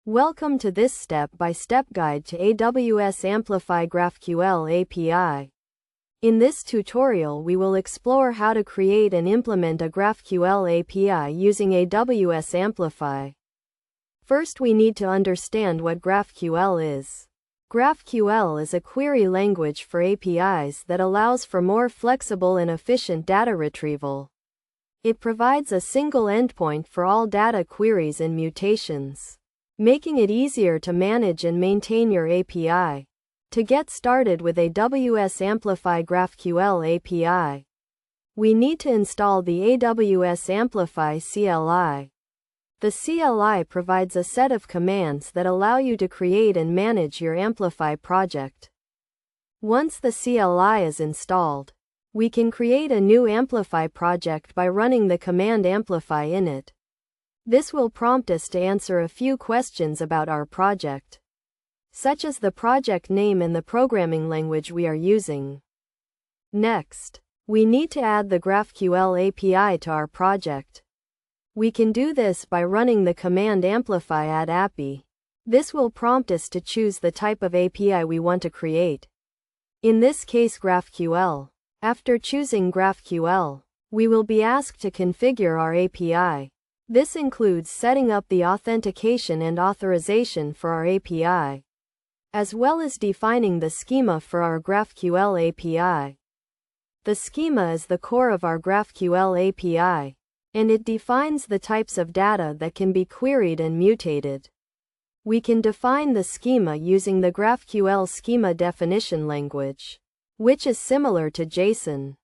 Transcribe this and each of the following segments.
Welcome to this step-by-step guide to AWS Amplify GraphQL API. In this tutorial we will explore how to create and implement a GraphQL API using AWS Amplify. First we need to understand what GraphQL is. GraphQL is a query language for APIs that allows for more flexible and efficient data retrieval. It provides a single endpoint for all data queries and mutations, making it easier to manage and maintain your API. To get started with AWS Amplify GraphQL API, we need to install the AWS Amplify CLI. The CLI provides a set of commands that allow you to create and manage your Amplify project. Once the CLI is installed, we can create a new Amplify project by running the command amplify in it. This will prompt us to answer a few questions about our project, such as the project name and the programming language we are using. Next, we need to add the GraphQL API to our project. We can do this by running the command amplify add API. This will prompt us to choose the type of API we want to create. In this case, GraphQL. After choosing GraphQL, we will be asked to configure our API. This includes setting up the authentication and authorization for our API, as well as defining the schema for our GraphQL API. The schema is the core of our GraphQL API, and it defines the types of data that can be queried and mutated. We can define the schema using the GraphQL schema definition language, which is similar to JSON.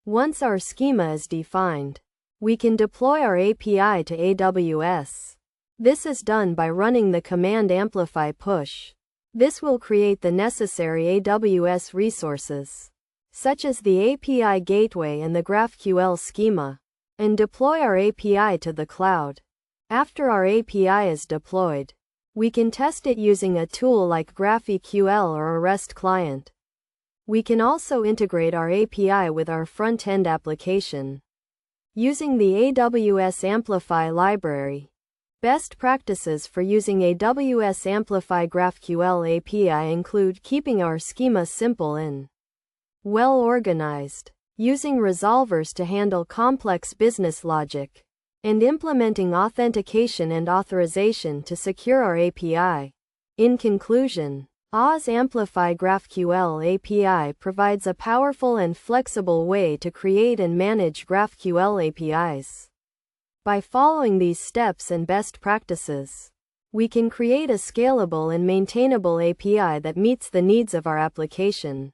Once our schema is defined, we can deploy our API to AWS. This is done by running the command amplify push. This will create the necessary AWS resources, such as the API gateway and the GraphQL schema, and deploy our API to the cloud. After our API is deployed, we can test it using a tool like GraphQL or a REST client. We can also integrate our API with our front-end application using the AWS Amplify library. Best practices for using AWS Amplify GraphQL API include keeping our schema simple and well organized, using resolvers to handle complex business logic, and implementing authentication and authorization to secure our API. In conclusion, AWS Amplify GraphQL API provides a powerful and flexible way to create and manage GraphQL APIs. By following these steps and best practices, we can create a scalable and maintainable API that meets the needs of our application.